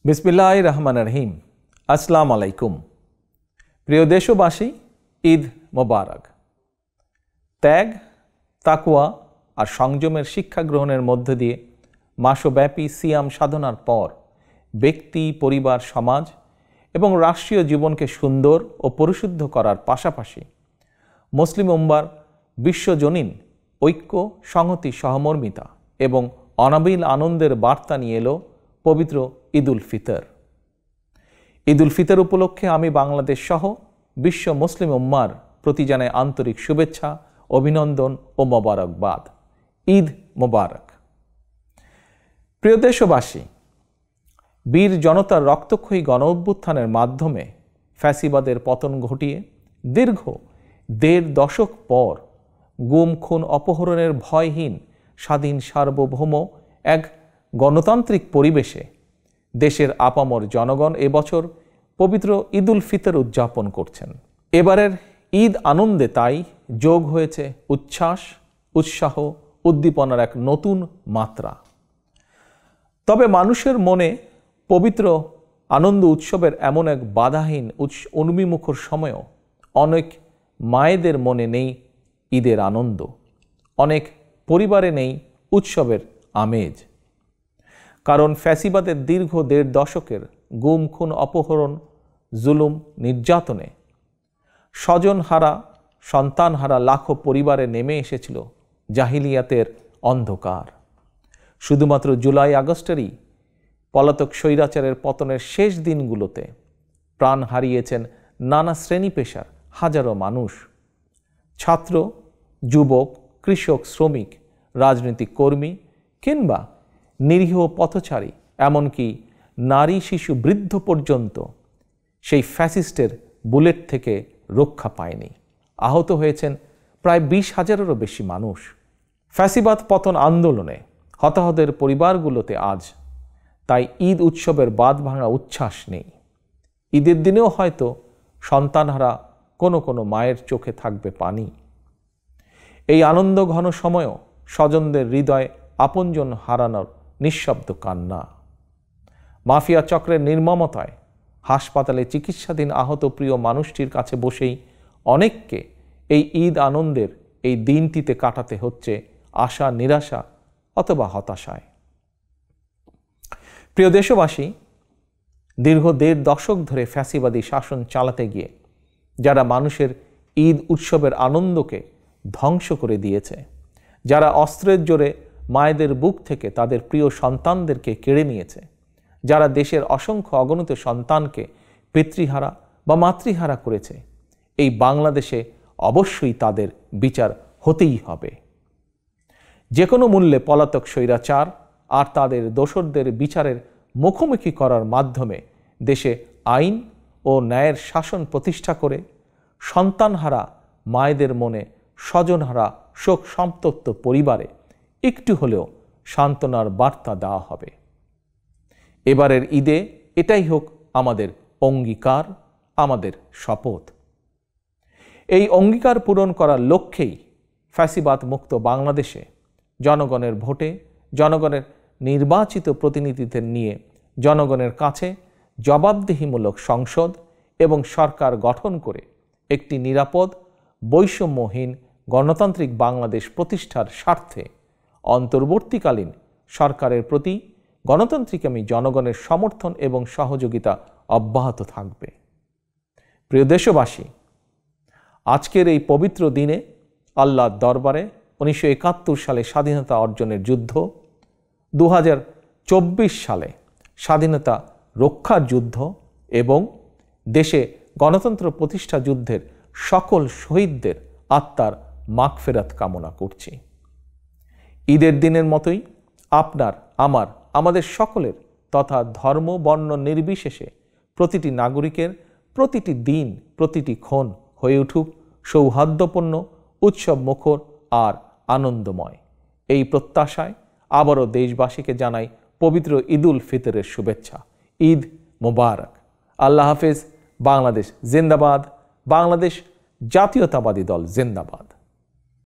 বিসমিল্লাহির রহমানির রহিম। আসসালামু আলাইকুম। প্রিয় দেশবাসী, ঈদ মোবারক। ত্যাগ, তাকওয়া আর সংযমের শিক্ষা গ্রহণের মধ্য দিয়ে মাসব্যাপী সিয়াম সাধনার পর ব্যক্তি, পরিবার, সমাজ এবং রাষ্ট্রীয় জীবনকে সুন্দর ও পরিশুদ্ধ করার পাশাপাশি মুসলিম উম্মার বিশ্বজনীন ঐক্য, সংহতি, সহমর্মিতা এবং অনাবিল আনন্দের বার্তা নিয়ে এলো পবিত্র ঈদ উল ফিতর। ঈদ উল ফিতর উপলক্ষে আমি বাংলাদেশ সহ বিশ্ব মুসলিম উম্মার প্রতি জানাই আন্তরিক শুভেচ্ছা, অভিনন্দন ও মোবারকবাদ। ঈদ মোবারক। প্রিয় দেশবাসী, বীর জনতার রক্তক্ষয়ী গণ অভ্যুত্থানের মাধ্যমে ফ্যাসিবাদের পতন ঘটিয়ে দীর্ঘ ১.৫ দশক পর গুম, খুন, অপহরণের ভয়হীন স্বাধীন সার্বভৌম এক গণতান্ত্রিক পরিবেশে দেশের আপামর জনগণ এবছর পবিত্র ঈদ উল ফিতর উদযাপন করছেন। এবারের ঈদ আনন্দে তাই যোগ হয়েছে উচ্ছ্বাস, উৎসাহ, উদ্দীপনার এক নতুন মাত্রা। তবে মানুষের মনে পবিত্র আনন্দ উৎসবের এমন এক বাধাহীন উন্মিমুখর সময়ও অনেক মায়েদের মনে নেই ঈদের আনন্দ, অনেক পরিবারে নেই উৎসবের আমেজ। কারণ ফ্যাসিবাদের দীর্ঘ ১.৫ দশকের গুম, খুন, অপহরণ, জুলুম, নির্যাতনে স্বজনহারা, সন্তানহারা লাখো পরিবারে নেমে এসেছিল জাহিলিয়াতের অন্ধকার। শুধুমাত্র জুলাই আগস্টেরই পলাতক স্বৈরাচারের পতনের শেষ দিনগুলোতে প্রাণ হারিয়েছেন নানা শ্রেণী পেশার হাজারো মানুষ। ছাত্র, যুবক, কৃষক, শ্রমিক, রাজনৈতিক কর্মী কিংবা নিরীহ পথচারী, এমনকি নারী, শিশু, বৃদ্ধ পর্যন্ত সেই ফ্যাসিস্টের বুলেট থেকে রক্ষা পায়নি। আহত হয়েছেন প্রায় ২০,০০০-এরও বেশি মানুষ। ফ্যাসিবাদ পতন আন্দোলনে হতাহতের পরিবারগুলোতে আজ তাই ঈদ উৎসবের বাঁধ ভাঙা উচ্ছ্বাস নেই। ঈদের দিনেও হয়তো সন্তানহারা কোনো কোনো মায়ের চোখে থাকবে পানি। এই আনন্দ ঘন সময়ও স্বজনদের হৃদয়ে আপনজন হারানোর নিঃশব্দ কান্না। মাফিয়া চক্রের নির্মমতায় হাসপাতালে চিকিৎসাধীন আহত প্রিয় মানুষটির কাছে বসেই অনেককে এই ঈদ আনন্দের এই দিনটিতে কাটাতে হচ্ছে আশা, নিরাশা অথবা হতাশায়। প্রিয় দেশবাসী, দীর্ঘ ১.৫ দশক ধরে ফ্যাসিবাদী শাসন চালাতে গিয়ে যারা মানুষের ঈদ উৎসবের আনন্দকে ধ্বংস করে দিয়েছে, যারা অস্ত্রের জোরে মায়েদের বুক থেকে তাদের প্রিয় সন্তানদেরকে কেড়ে নিয়েছে, যারা দেশের অসংখ্য অগণিত সন্তানকে পিতৃহারা বা মাতৃহারা করেছে, এই বাংলাদেশে অবশ্যই তাদের বিচার হতেই হবে। যে কোনো মূল্যে পলাতক স্বৈরাচার আর তাদের দোসরদের বিচারের মুখোমুখি করার মাধ্যমে দেশে আইন ও ন্যায়ের শাসন প্রতিষ্ঠা করে সন্তানহারা মায়েদের মনে, স্বজনহারা শোক সন্তপ্ত পরিবারে একটু হলেও সান্ত্বনার বার্তা দেওয়া হবে। এবারের ঈদে এটাই হোক আমাদের অঙ্গীকার, আমাদের শপথ। এই অঙ্গীকার পূরণ করার লক্ষ্যেই ফ্যাসিবাদ মুক্ত বাংলাদেশে জনগণের ভোটে, জনগণের নির্বাচিত প্রতিনিধিদের নিয়ে জনগণের কাছে জবাবদিহিমূলক সংসদ এবং সরকার গঠন করে একটি নিরাপদ, বৈষম্যহীন গণতান্ত্রিক বাংলাদেশ প্রতিষ্ঠার স্বার্থে অন্তর্বর্তীকালীন সরকারের প্রতি গণতান্ত্রিকামী জনগণের সমর্থন এবং সহযোগিতা অব্যাহত থাকবে। প্রিয় দেশবাসী, আজকের এই পবিত্র দিনে আল্লাহর দরবারে ১৯৭১ সালে স্বাধীনতা অর্জনের যুদ্ধ, ২০২৪ সালে স্বাধীনতা রক্ষার যুদ্ধ এবং দেশে গণতন্ত্র প্রতিষ্ঠা যুদ্ধের সকল শহীদদের আত্মার মাগফিরাত কামনা করছি। ঈদের দিনের মতোই আপনার, আমাদের সকলের তথা ধর্ম, বর্ণ নির্বিশেষে প্রতিটি নাগরিকের প্রতিটি দিন, প্রতিটি ক্ষণ হয়ে উঠুক সৌহার্দ্যপূর্ণ, উৎসব মুখর আর আনন্দময়। এই প্রত্যাশায় আবারও দেশবাসীকে জানাই পবিত্র ঈদ উল ফিতরের শুভেচ্ছা। ঈদ মোবারক। আল্লাহ হাফেজ। বাংলাদেশ জিন্দাবাদ। বাংলাদেশ জাতীয়তাবাদী দল জিন্দাবাদ।